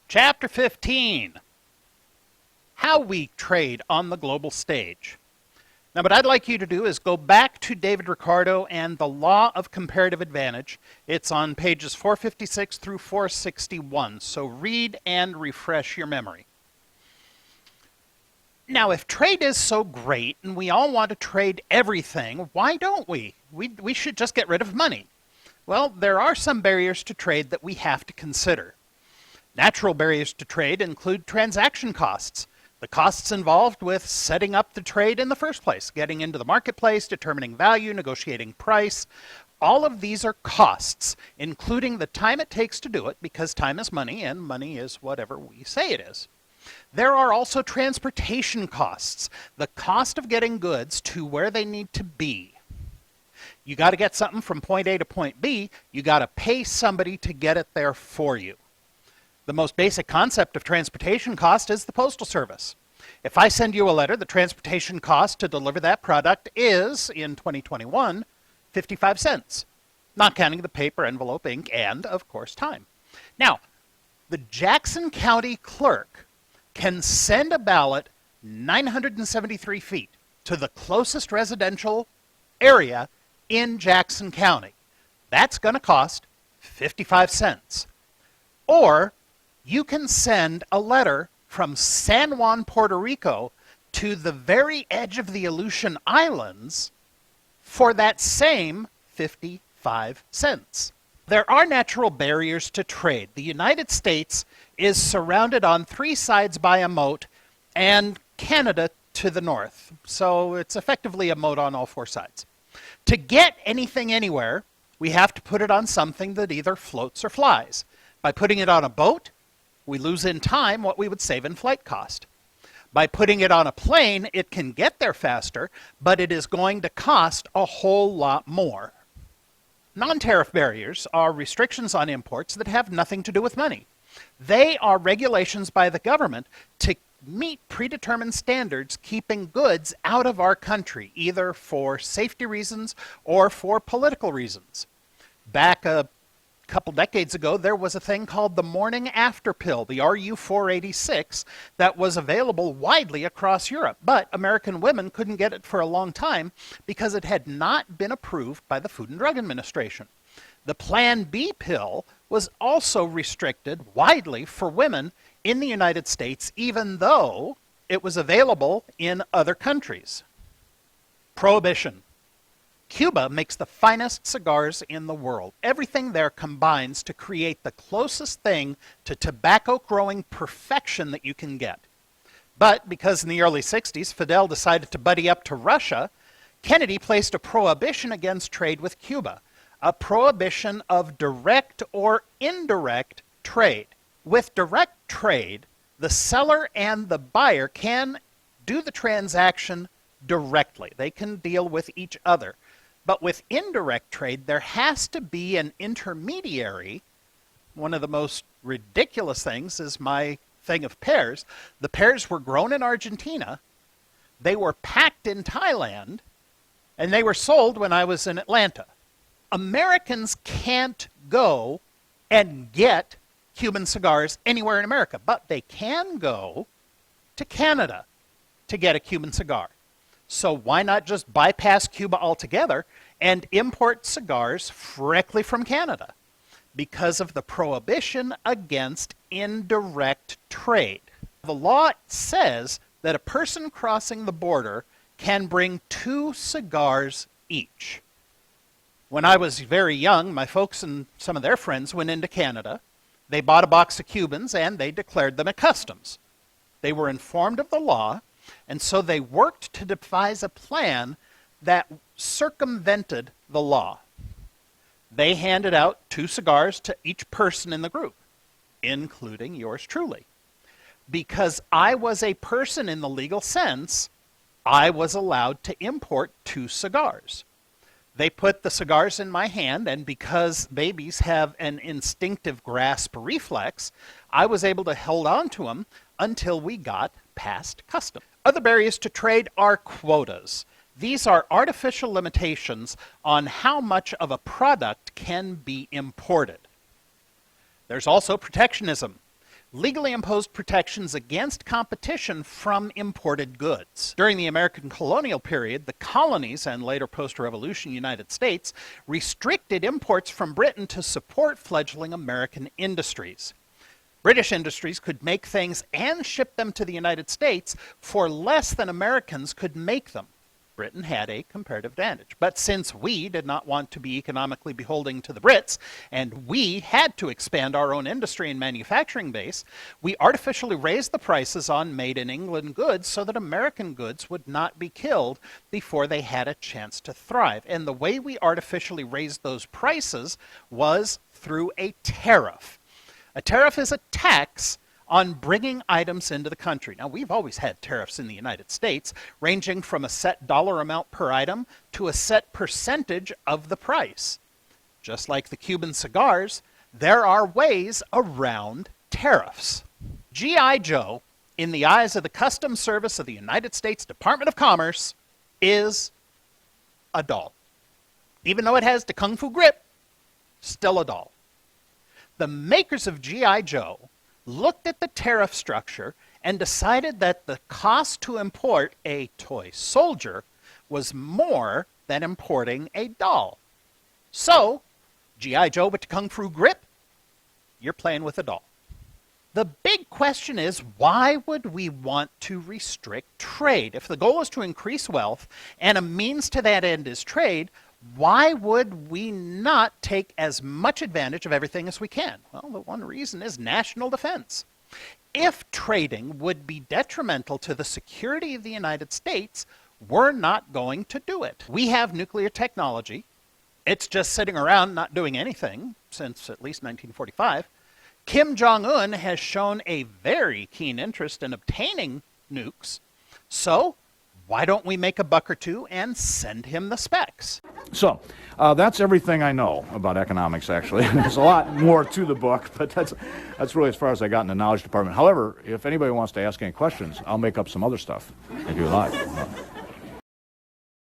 Chapter 15, How We Trade on the Global Stage. Now, what I'd like you to do is go back to David Ricardo and the Law of Comparative Advantage. It's on pages 456 through 461, so read and refresh your memory. Now, if trade is so great and we all want to trade everything, why don't we? We should just get rid of money. Well, there are some barriers to trade that we have to consider. Natural barriers to trade include transaction costs, the costs involved with setting up the trade in the first place, getting into the marketplace, determining value, negotiating price. All of these are costs, including the time it takes to do it, because time is money, and money is whatever we say it is. There are also transportation costs, the cost of getting goods to where they need to be. You got to get something from point A to point B, you got to pay somebody to get it there for you. The most basic concept of transportation cost is the postal service. If I send you a letter, the transportation cost to deliver that product is, in 2021, 55 cents, not counting the paper, envelope, ink, and, of course, time. Now, the Jackson County clerk can send a ballot 973 feet to the closest residential area in Jackson County. That's going to cost 55 cents. Or you can send a letter from San Juan, Puerto Rico to the very edge of the Aleutian Islands for that same 55 cents. There are natural barriers to trade. The United States is surrounded on three sides by a moat and Canada to the north. So it's effectively a moat on all four sides. To get anything anywhere, we have to put it on something that either floats or flies. By putting it on a boat, we lose in time what we would save in flight cost. By putting it on a plane, it can get there faster, but it is going to cost a whole lot more. Non-tariff barriers are restrictions on imports that have nothing to do with money. They are regulations by the government to meet predetermined standards keeping goods out of our country, either for safety reasons or for political reasons. Back a couple decades ago, there was a thing called the morning after pill, the RU-486, that was available widely across Europe. But American women couldn't get it for a long time because it had not been approved by the Food and Drug Administration. The Plan B pill was also restricted widely for women in the United States, even though it was available in other countries. Prohibition. Cuba makes the finest cigars in the world. Everything there combines to create the closest thing to tobacco-growing perfection that you can get. But because in the early 60s, Fidel decided to buddy up to Russia, Kennedy placed a prohibition against trade with Cuba, a prohibition of direct or indirect trade. With direct trade, the seller and the buyer can do the transaction directly. They can deal with each other. But with indirect trade, there has to be an intermediary. One of the most ridiculous things is my thing of pears. The pears were grown in Argentina, they were packed in Thailand, and they were sold when I was in Atlanta. Americans can't go and get Cuban cigars anywhere in America, but they can go to Canada to get a Cuban cigar. So why not just bypass Cuba altogether and import cigars directly from Canada? Because of the prohibition against indirect trade. The law says that a person crossing the border can bring 2 cigars each. When I was very young, my folks and some of their friends went into Canada. They bought a box of Cubans and they declared them at customs. They were informed of the law, and so they worked to devise a plan that circumvented the law. They handed out 2 cigars to each person in the group, including yours truly. Because I was a person in the legal sense, I was allowed to import 2 cigars. They put the cigars in my hand, and because babies have an instinctive grasp reflex, I was able to hold on to them until we got past customs. Other barriers to trade are quotas. These are artificial limitations on how much of a product can be imported. There's also protectionism. legally imposed protections against competition from imported goods. During the American colonial period, the colonies and later post-revolution United States restricted imports from Britain to support fledgling American industries. British industries could make things and ship them to the United States for less than Americans could make them. Britain had a comparative advantage. But since we did not want to be economically beholden to the Brits, and we had to expand our own industry and manufacturing base, we artificially raised the prices on made-in-England goods so that American goods would not be killed before they had a chance to thrive. And the way we artificially raised those prices was through a tariff. A tariff is a tax on bringing items into the country. Now, we've always had tariffs in the United States, ranging from a set dollar amount per item to a set percentage of the price. Just like the Cuban cigars, there are ways around tariffs. G.I. Joe, in the eyes of the Customs Service of the United States Department of Commerce, is a doll. Even though it has the Kung Fu grip, still a doll. The makers of G.I. Joe looked at the tariff structure and decided that the cost to import a toy soldier was more than importing a doll. So, G.I. Joe with the Kung Fu grip, you're playing with a doll. The big question is, why would we want to restrict trade? If the goal is to increase wealth and a means to that end is trade, why would we not take as much advantage of everything as we can? Well, the one reason is national defense. If trading would be detrimental to the security of the United States, we're not going to do it. We have nuclear technology. It's just sitting around not doing anything since at least 1945. Kim Jong-un has shown a very keen interest in obtaining nukes. So, why don't we make a buck or two and send him the specs? So, that's everything I know about economics, actually. There's a lot more to the book, but that's really as far as I got in the knowledge department. However, if anybody wants to ask any questions, I'll make up some other stuff if you like.